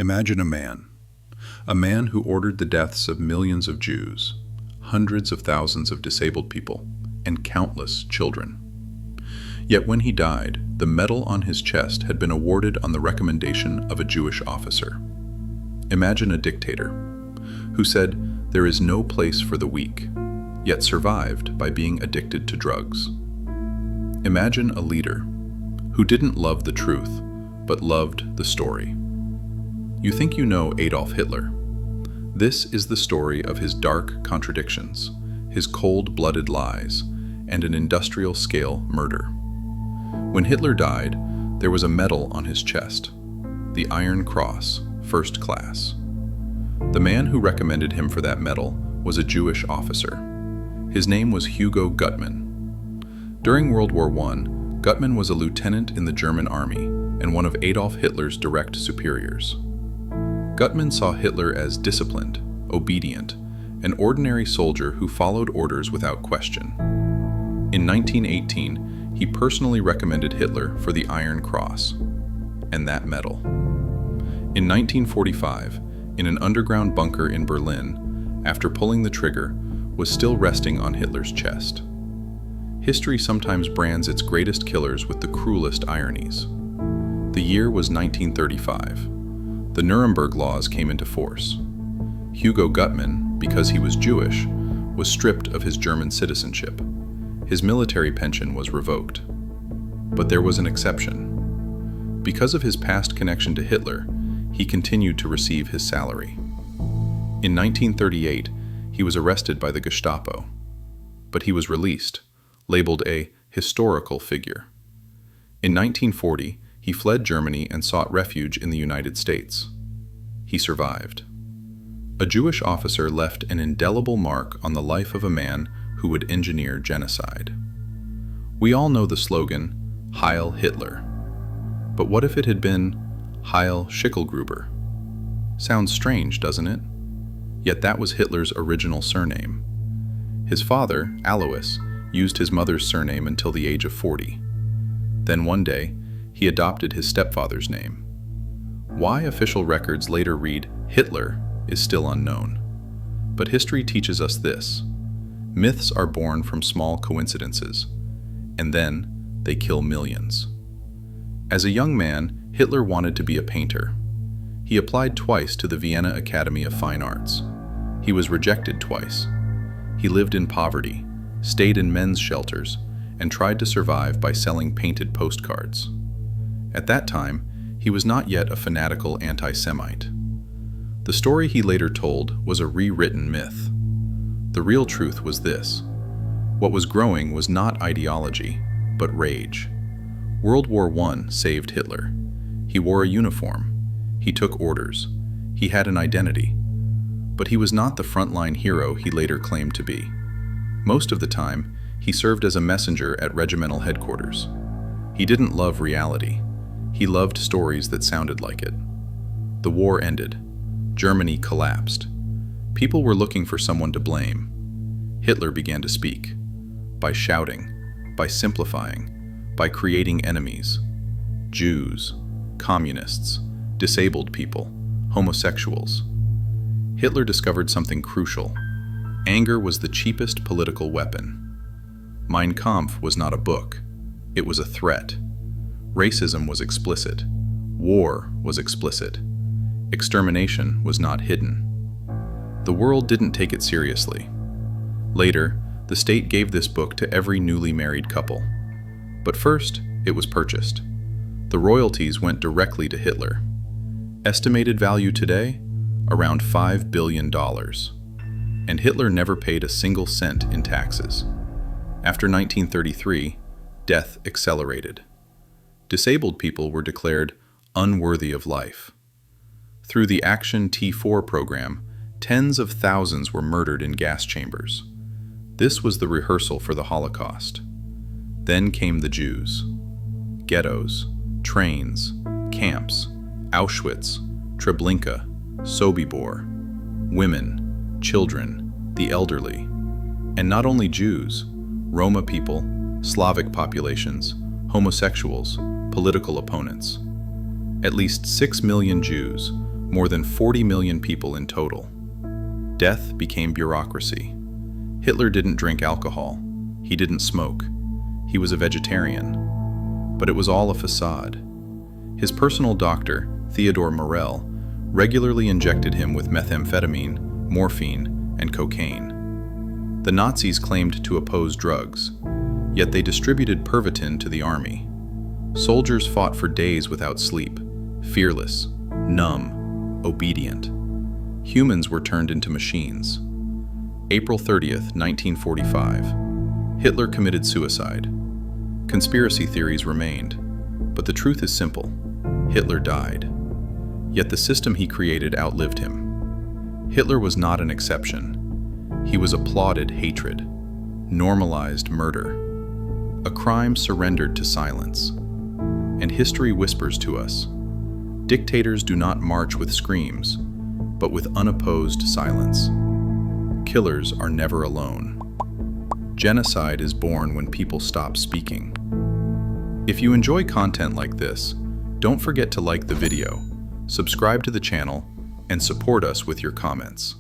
Imagine a man who ordered the deaths of millions of Jews, hundreds of thousands of disabled people, and countless children. Yet when he died, the medal on his chest had been awarded on the recommendation of a Jewish officer. Imagine a dictator who said there is no place for the weak, yet survived by being addicted to drugs. Imagine a leader who didn't love the truth, but loved the story. You think you know Adolf Hitler. This is the story of his dark contradictions, his cold-blooded lies, and an industrial-scale murder. When Hitler died, there was a medal on his chest, the Iron Cross, First Class. The man who recommended him for that medal was a Jewish officer. His name was Hugo Gutmann. During World War I, Gutmann was a lieutenant in the German army and one of Adolf Hitler's direct superiors. Gutmann saw Hitler as disciplined, obedient, an ordinary soldier who followed orders without question. In 1918, he personally recommended Hitler for the Iron Cross and that medal. In 1945, in an underground bunker in Berlin, after pulling the trigger, was still resting on Hitler's chest. History sometimes brands its greatest killers with the cruelest ironies. The year was 1935. The Nuremberg laws came into force. Hugo Gutmann, because he was Jewish, was stripped of his German citizenship. His military pension was revoked. But there was an exception. Because of his past connection to Hitler, he continued to receive his salary. In 1938, he was arrested by the Gestapo, but he was released, labeled a historical figure. In 1940, he fled Germany and sought refuge in the United States. He survived. A Jewish officer left an indelible mark on the life of a man who would engineer genocide. We all know the slogan, Heil Hitler. But what if it had been Heil Schicklgruber? Sounds strange, doesn't it? Yet that was Hitler's original surname. His father, Alois, used his mother's surname until the age of 40. Then one day, he adopted his stepfather's name. Why official records later read Hitler is still unknown. But history teaches us this. Myths are born from small coincidences, and then they kill millions. As a young man, Hitler wanted to be a painter. He applied twice to the Vienna Academy of Fine Arts. He was rejected twice. He lived in poverty, stayed in men's shelters, and tried to survive by selling painted postcards. At that time, he was not yet a fanatical anti-Semite. The story he later told was a rewritten myth. The real truth was this. What was growing was not ideology, but rage. World War I saved Hitler. He wore a uniform. He took orders. He had an identity. But he was not the frontline hero he later claimed to be. Most of the time, he served as a messenger at regimental headquarters. He didn't love reality. He loved stories that sounded like it. The war ended. Germany collapsed. People were looking for someone to blame. Hitler began to speak. By shouting, by simplifying, by creating enemies. Jews, communists, disabled people, homosexuals. Hitler discovered something crucial. Anger was the cheapest political weapon. Mein Kampf was not a book. It was a threat. Racism was explicit. War was explicit. Extermination was not hidden. The world didn't take it seriously. Later, the state gave this book to every newly married couple. But first, it was purchased. The royalties went directly to Hitler. Estimated value today? Around $5 billion. And Hitler never paid a single cent in taxes. After 1933, death accelerated. Disabled people were declared unworthy of life. Through the Action T4 program, tens of thousands were murdered in gas chambers. This was the rehearsal for the Holocaust. Then came the Jews. Ghettos, trains, camps, Auschwitz, Treblinka, Sobibor, women, children, the elderly. And not only Jews, Roma people, Slavic populations, homosexuals, political opponents. At least 6 million Jews, more than 40 million people in total. Death became bureaucracy. Hitler didn't drink alcohol. He didn't smoke. He was a vegetarian. But it was all a facade. His personal doctor, Theodor Morell, regularly injected him with methamphetamine, morphine, and cocaine. The Nazis claimed to oppose drugs, yet they distributed Pervitin to the army. Soldiers fought for days without sleep, fearless, numb, obedient. Humans were turned into machines. April 30th, 1945. Hitler committed suicide. Conspiracy theories remained, but the truth is simple. Hitler died. Yet the system he created outlived him. Hitler was not an exception. He was applauded hatred, normalized murder, a crime surrendered to silence. And history whispers to us, dictators do not march with screams, but with unopposed silence. Killers are never alone. Genocide is born when people stop speaking. If you enjoy content like this, don't forget to like the video, subscribe to the channel, and support us with your comments.